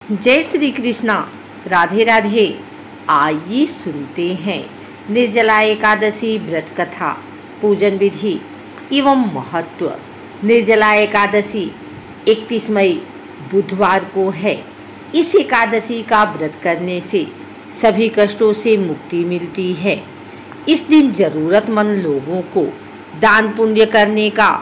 जय श्री कृष्णा। राधे राधे। आइए सुनते हैं निर्जला एकादशी व्रत कथा, पूजन विधि एवं महत्व। निर्जला एकादशी 31 मई बुधवार को है। इस एकादशी का व्रत करने से सभी कष्टों से मुक्ति मिलती है। इस दिन जरूरतमंद लोगों को दान पुण्य करने का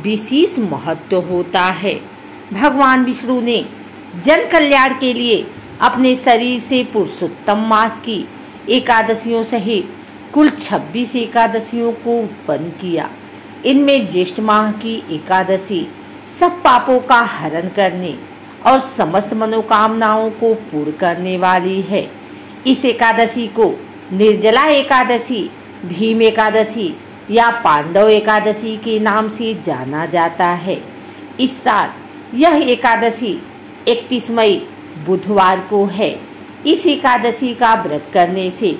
विशेष महत्व होता है। भगवान विष्णु ने जन कल्याण के लिए अपने शरीर से पुरुषोत्तम मास की एकादशियों सहित कुल 26 एकादशियों को उत्पन्न किया। इनमें ज्येष्ठ माह की एकादशी सब पापों का हरण करने और समस्त मनोकामनाओं को पूर्ण करने वाली है। इस एकादशी को निर्जला एकादशी, भीम एकादशी या पांडव एकादशी के नाम से जाना जाता है। इस साल यह एकादशी 31 मई बुधवार को है। इस एकादशी का व्रत करने से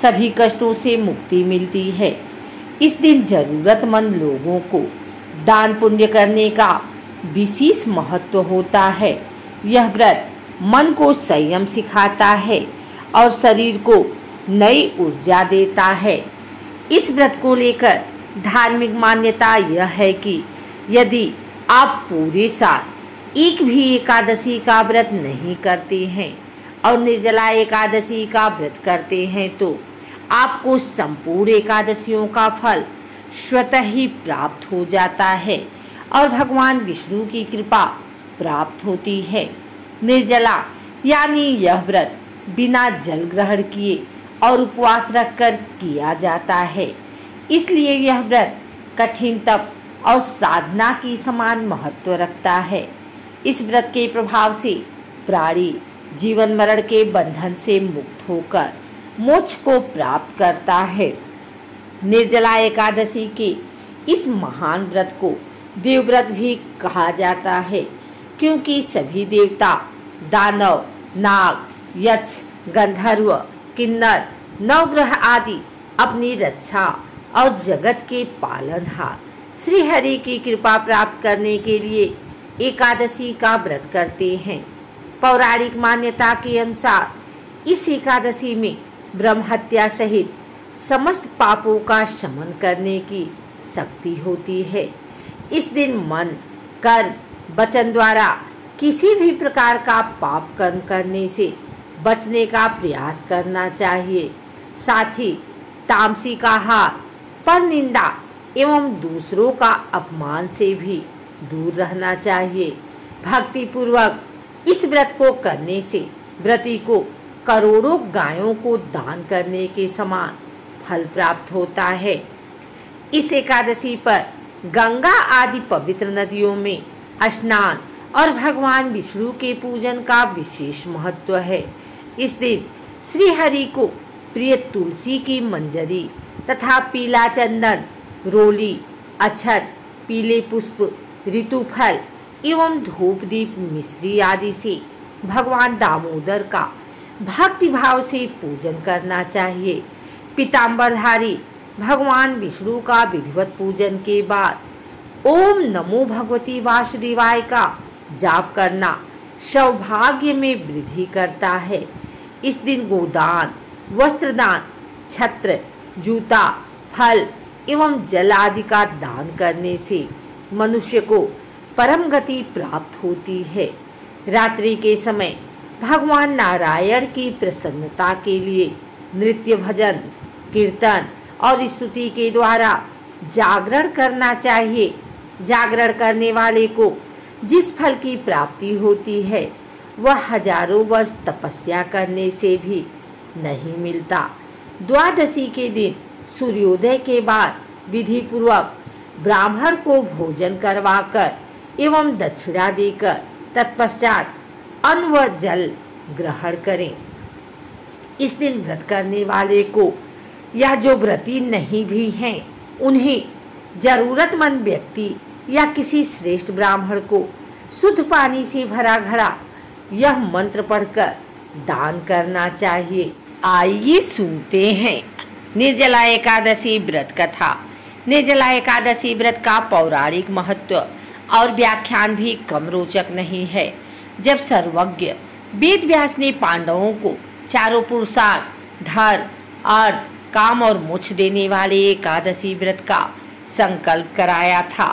सभी कष्टों से मुक्ति मिलती है। इस दिन जरूरतमंद लोगों को दान पुण्य करने का विशेष महत्व होता है। यह व्रत मन को संयम सिखाता है और शरीर को नई ऊर्जा देता है। इस व्रत को लेकर धार्मिक मान्यता यह है कि यदि आप पूरे साल एक भी एकादशी का व्रत नहीं करते हैं और निर्जला एकादशी का व्रत करते हैं तो आपको संपूर्ण एकादशियों का फल स्वतः ही प्राप्त हो जाता है और भगवान विष्णु की कृपा प्राप्त होती है। निर्जला यानी यह व्रत बिना जल ग्रहण किए और उपवास रखकर किया जाता है। इसलिए यह व्रत कठिन तप और साधना की समान महत्व रखता है। इस व्रत के प्रभाव से प्राणी जीवन मरण के बंधन से मुक्त होकर मोक्ष को प्राप्त करता है। निर्जला एकादशी के इस महान व्रत को देवव्रत भी कहा जाता है, क्योंकि सभी देवता, दानव, नाग, यक्ष, गंधर्व, किन्नर, नवग्रह आदि अपनी रक्षा और जगत के पालनहार श्री हरि की कृपा प्राप्त करने के लिए एकादशी का व्रत करते हैं। पौराणिक मान्यता के अनुसार इस एकादशी में ब्रह्म हत्या सहित समस्त पापों का शमन करने की शक्ति होती है। इस दिन मन, कर्म, वचन द्वारा किसी भी प्रकार का पाप कर्म करने से बचने का प्रयास करना चाहिए। साथ ही तामसिक आहार, परनिंदा एवं दूसरों का अपमान से भी दूर रहना चाहिए। भक्ति पूर्वक इस व्रत को करने से व्रती को करोड़ों गायों को दान करने के समान फल प्राप्त होता है। इस एकादशी पर गंगा आदि पवित्र नदियों में स्नान और भगवान विष्णु के पूजन का विशेष महत्व है। इस दिन श्री हरि को प्रिय तुलसी की मंजरी तथा पीला चंदन, रोली, अक्षत, पीले पुष्प, ऋतुफल एवं धूप दीप मिश्री आदि से भगवान दामोदर का भक्ति भाव से पूजन करना चाहिए। पीताम्बरधारी भगवान विष्णु का विधिवत पूजन के बाद ओम नमो भगवती वासुदेवाय का जाप करना सौभाग्य में वृद्धि करता है। इस दिन गोदान, वस्त्रदान, छत्र, जूता, फल एवं जल आदि का दान करने से मनुष्य को परम गति प्राप्त होती है। रात्रि के समय भगवान नारायण की प्रसन्नता के लिए नृत्य, भजन, कीर्तन और स्तुति के द्वारा जागरण करना चाहिए। जागरण करने वाले को जिस फल की प्राप्ति होती है वह हजारों वर्ष तपस्या करने से भी नहीं मिलता। द्वादशी के दिन सूर्योदय के बाद विधि पूर्वक ब्राह्मण को भोजन करवाकर एवं दक्षिणा देकर तत्पश्चात अन्न व जल ग्रहण करें। इस दिन व्रत करने वाले को या जो व्रती नहीं भी हैं उन्हें जरूरतमंद व्यक्ति या किसी श्रेष्ठ ब्राह्मण को शुद्ध पानी से भरा घड़ा यह मंत्र पढ़कर दान करना चाहिए। आइए सुनते हैं निर्जला एकादशी व्रत कथा। निर्जला एकादशी व्रत का पौराणिक महत्व और व्याख्यान भी कम रोचक नहीं है। जब सर्वज्ञ वेद व्यास ने पांडवों को चारों पुरुषार्थ, धर्म, अर्थ, काम और मोक्ष देने वाले एकादशी व्रत का संकल्प कराया था।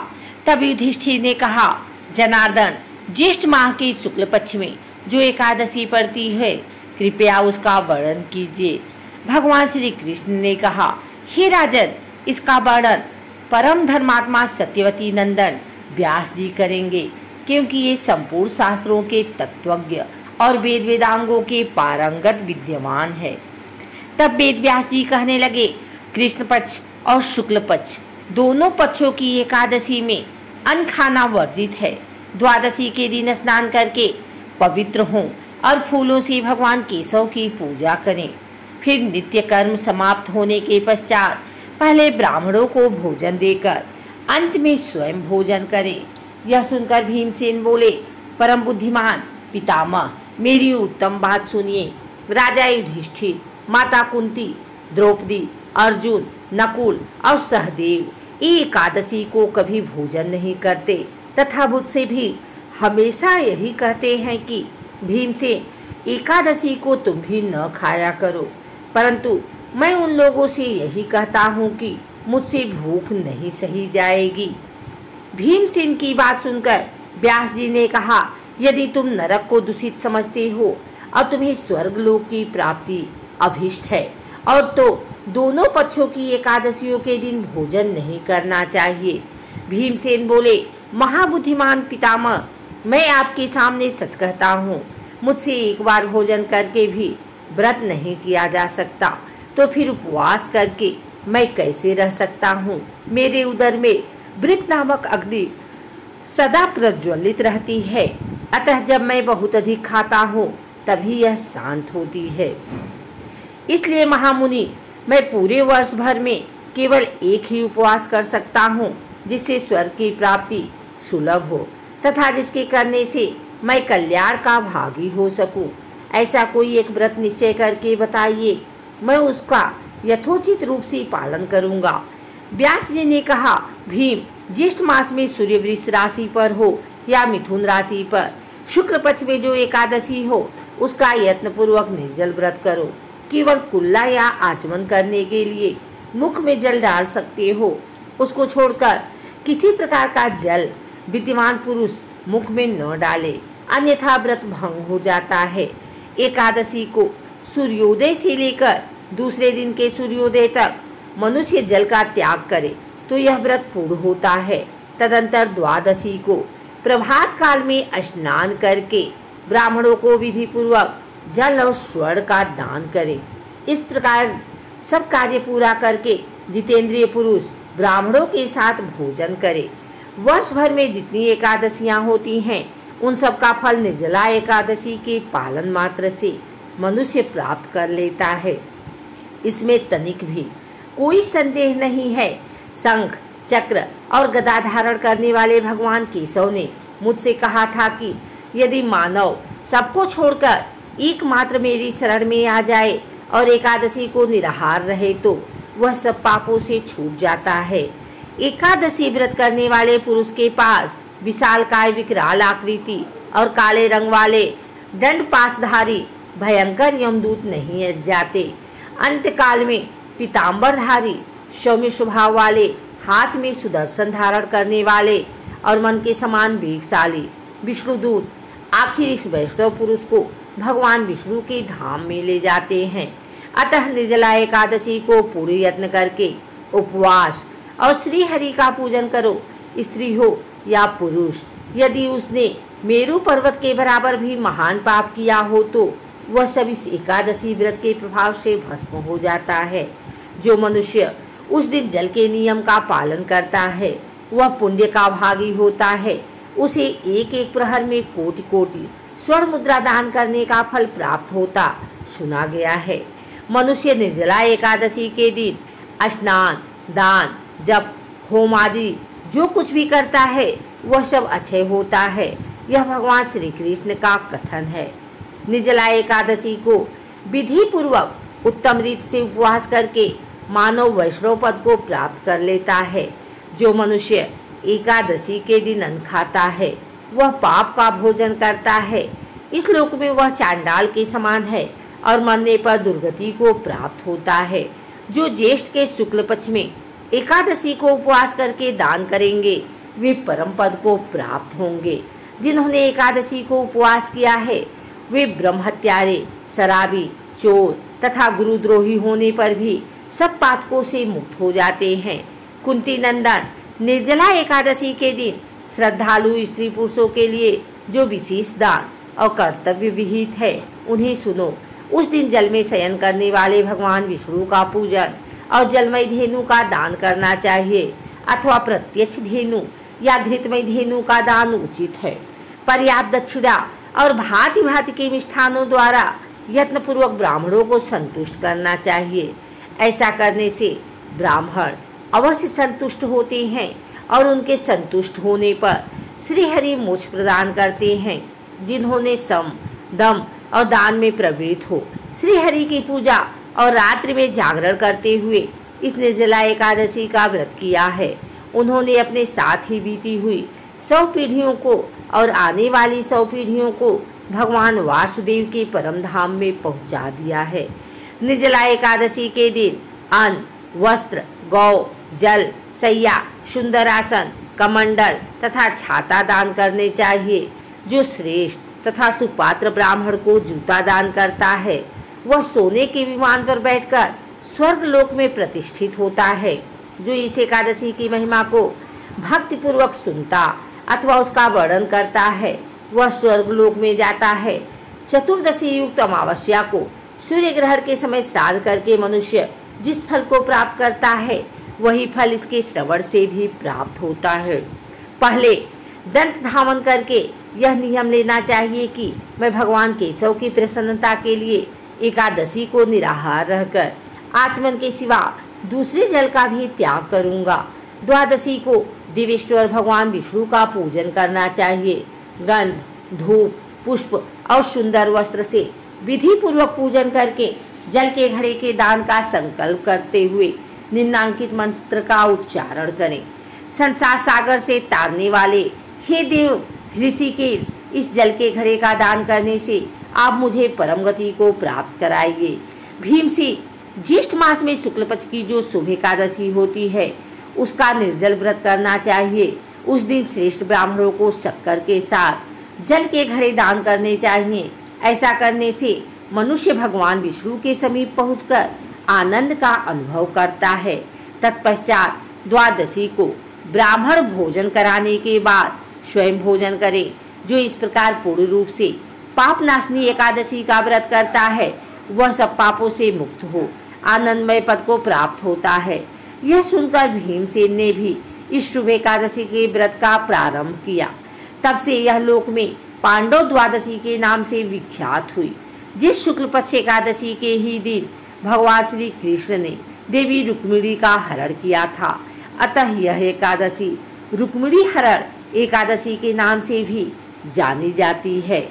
तब युधिष्ठिर ने कहा, जनार्दन, ज्येष्ठ माह के शुक्ल पक्ष में जो एकादशी पड़ती है, कृपया उसका वर्णन कीजिए। भगवान श्री कृष्ण ने कहा, हे राजन, इसका वर्णन परम धर्मात्मा सत्यवती नंदन व्यास जी करेंगे, क्योंकि ये संपूर्ण शास्त्रों के तत्वज्ञ और वेद वेदांगों के पारंगत विद्यमान है। तब वेद व्यास जी कहने लगे, कृष्ण पक्ष और शुक्ल पक्ष दोनों पक्षों की एकादशी में अन्न खाना वर्जित है। द्वादशी के दिन स्नान करके पवित्र हों और फूलों से भगवान केशव की पूजा करें। फिर नित्य कर्म समाप्त होने के पश्चात पहले ब्राह्मणों को भोजन देकर अंत में स्वयं भोजन करें। यह सुनकर भीमसेन बोले, परम बुद्धिमान पितामह, मेरी उत्तम बात सुनिए। राजा युधिष्ठिर, माता कुंती, द्रौपदी, अर्जुन, नकुल और सहदेव एकादशी को कभी भोजन नहीं करते तथा मुझसे भी हमेशा यही कहते हैं कि भीमसेन, एकादशी को तुम भी न खाया करो। परंतु मैं उन लोगों से यही कहता हूँ कि मुझसे भूख नहीं सही जाएगी। भीमसेन की बात सुनकर व्यास जी ने कहा, यदि तुम नरक को दूषित समझते हो और तुम्हें स्वर्ग लोक की प्राप्ति अभिष्ट है और तो दोनों पक्षों की एकादशियों के दिन भोजन नहीं करना चाहिए। भीमसेन बोले, महाबुद्धिमान पितामह, मैं आपके सामने सच कहता हूँ, मुझसे एक बार भोजन करके भी व्रत नहीं किया जा सकता, तो फिर उपवास करके मैं कैसे रह सकता हूँ। मेरे उदर में वृक नामक अग्नि सदा प्रज्वलित रहती है, अतः जब मैं बहुत अधिक खाता हूँ तभी यह शांत होती है। इसलिए महामुनि, मैं पूरे वर्ष भर में केवल एक ही उपवास कर सकता हूँ, जिससे स्वर्ग की प्राप्ति सुलभ हो तथा जिसके करने से मैं कल्याण का भागी हो सकूं। ऐसा कोई एक व्रत निश्चय करके बताइए, मैं उसका यथोचित रूप से पालन करूंगा। व्यास जी ने कहा, भीम, ज्येष्ठ मास में सूर्य वृष राशि पर हो या मिथुन राशि पर शुक्ल पक्ष में जो एकादशी हो, उसका यत्न पूर्वक निर्जल व्रत करो। केवल कुल्ला या आचमन करने के लिए मुख में जल डाल सकते हो, उसको छोड़कर किसी प्रकार का जल विद्यमान पुरुष मुख में न डाले, अन्यथा व्रत भंग हो जाता है। एकादशी को सूर्योदय से लेकर दूसरे दिन के सूर्योदय तक मनुष्य जल का त्याग करे तो यह व्रत पूर्ण होता है। तदंतर द्वादशी को प्रभात काल में स्नान करके ब्राह्मणों को विधि पूर्वक जल और स्वर्ण का दान करे। इस प्रकार सब कार्य पूरा करके जितेंद्रिय पुरुष ब्राह्मणों के साथ भोजन करे। वर्ष भर में जितनी एकादशियां होती हैं, उन सब का फल निर्जला एकादशी के पालन मात्र से मनुष्य प्राप्त कर लेता है। इसमें तनिक भी कोई संदेह नहीं है। शंख, चक्र और गदा धारण करने वाले भगवान केशव ने मुझसे कहा था कि यदि मानव सबको छोड़कर एकमात्र मेरी शरण में आ जाए और एकादशी को निराहार रहे तो वह सब पापों से छूट जाता है। एकादशी व्रत करने वाले पुरुष के पास विशालकाय विकराल आकृति और काले रंग वाले दंड पासधारी भयंकर यमदूत नहीं जाते। अंतकाल में पीताम्बरधारी सौम्य स्वभाव वाले, हाथ में सुदर्शन धारण करने वाले और मन के समान वेगशाली विष्णुदूत आखिर इस वैष्णव पुरुष को भगवान विष्णु के धाम में ले जाते हैं। अतः निर्जला एकादशी को पूरे यत्न करके उपवास और श्री हरि का पूजन करो। स्त्री हो या पुरुष, यदि उसने मेरु पर्वत के बराबर भी महान पाप किया हो तो वह सब इस एकादशी व्रत के प्रभाव से भस्म हो जाता है। जो मनुष्य उस दिन जल के नियम का पालन करता है वह पुण्य का भागी होता है। उसे एक एक प्रहर में कोटि कोटि स्वर्ण मुद्रा दान करने का फल प्राप्त होता सुना गया है। मनुष्य निर्जला एकादशी के दिन स्नान, दान, जप, होम आदि जो कुछ भी करता है वह सब अक्षय होता है। यह भगवान श्री कृष्ण का कथन है। निर्जला एकादशी को विधि पूर्वक उत्तम रीत से उपवास करके मानव वैष्णव पद को प्राप्त कर लेता है। जो मनुष्य एकादशी के दिन अन्न खाता है वह पाप का भोजन करता है। इस लोक में वह चांडाल के समान है और मरने पर दुर्गति को प्राप्त होता है। जो ज्येष्ठ के शुक्ल पक्ष में एकादशी को उपवास करके दान करेंगे वे परम पद को प्राप्त होंगे। जिन्होंने एकादशी को उपवास किया है वे ब्रह्म हत्यारे, शराबी, चोर तथा गुरुद्रोही होने पर भी सब पातकों से मुक्त हो जाते हैं। कुंती नंदन, निर्जला एकादशी के दिन श्रद्धालु स्त्री पुरुषों के लिए जो विशेष दान और कर्तव्य विहित है उन्हें सुनो। उस दिन जल में शयन करने वाले भगवान विष्णु का पूजन और जलमय धेनु का दान करना चाहिए अथवा प्रत्यक्ष धेनु या घृतमय धेनु का दान उचित है। पर्याप्त दक्षिणा और भांति भांति के मिष्ठानों द्वारा यत्नपूर्वक ब्राह्मणों को संतुष्ट करना चाहिए। ऐसा करने से ब्राह्मण अवश्य संतुष्ट होते हैं और उनके संतुष्ट होने पर श्री हरि मोक्ष प्रदान करते हैं। जिन्होंने सम, दम और दान में प्रवृत्त हो श्री हरि की पूजा और रात्रि में जागरण करते हुए इस निर्जला एकादशी का व्रत किया है, उन्होंने अपने साथ ही बीती हुई 100 पीढ़ियों को और आने वाली 100 पीढ़ियों को भगवान वासुदेव के परम धाम में पहुंचा दिया है। निर्जला एकादशी के दिन अन्न, वस्त्र, गौ, जल, सैया, सुंदरासन, कमंडल तथा छाता दान करने चाहिए। जो श्रेष्ठ तथा सुपात्र ब्राह्मण को जूता दान करता है वह सोने के विमान पर बैठकर स्वर्ग लोक में प्रतिष्ठित होता है। जो इस एकादशी की महिमा को भक्तिपूर्वक सुनता अथवा उसका वर्णन करता है वह स्वर्ग लोक में जाता है। चतुर्दशी युक्त अमावस्या को सूर्य ग्रहण के समय श्राद्ध करके मनुष्य जिस फल को प्राप्त करता है वही फल इसके श्रवण से भी प्राप्त होता है। पहले दंत धावन करके यह नियम लेना चाहिए कि मैं भगवान केशव की प्रसन्नता के लिए एकादशी को निराहार रहकर आचमन के सिवा दूसरे जल का भी त्याग करूंगा। द्वादशी को देवेश्वर भगवान विष्णु का पूजन करना चाहिए। गंध, धूप, पुष्प और सुंदर वस्त्र से विधि पूर्वक पूजन करके जल के घड़े के दान का संकल्प करते हुए निम्नांकित मंत्र का उच्चारण करें। संसार सागर से तारने वाले हे देव ऋषिकेश, इस जल के घड़े का दान करने से आप मुझे परम गति को प्राप्त कराइए। भीम से ज्येष्ठ मास में शुक्ल पक्ष की जो शुभ एकादशी होती है उसका निर्जल व्रत करना चाहिए। उस दिन श्रेष्ठ ब्राह्मणों को शक्कर के साथ जल के घड़े दान करने चाहिए। ऐसा करने से मनुष्य भगवान विष्णु के समीप पहुंचकर आनंद का अनुभव करता है। तत्पश्चात द्वादशी को ब्राह्मण भोजन कराने के बाद स्वयं भोजन करे। जो इस प्रकार पूर्ण रूप से पाप नाशनी एकादशी का व्रत करता है वह सब पापों से मुक्त हो आनंदमय पद को प्राप्त होता है। यह सुनकर भीमसेन ने भी इस शुभ एकादशी के व्रत का प्रारंभ किया। तब से यह लोक में पांडव द्वादशी के नाम से विख्यात हुई। जिस शुक्ल पक्ष एकादशी के ही दिन भगवान श्री कृष्ण ने देवी रुक्मिणी का हरण किया था, अतः यह एकादशी रुक्मिणी हरण एकादशी के नाम से भी जानी जाती है।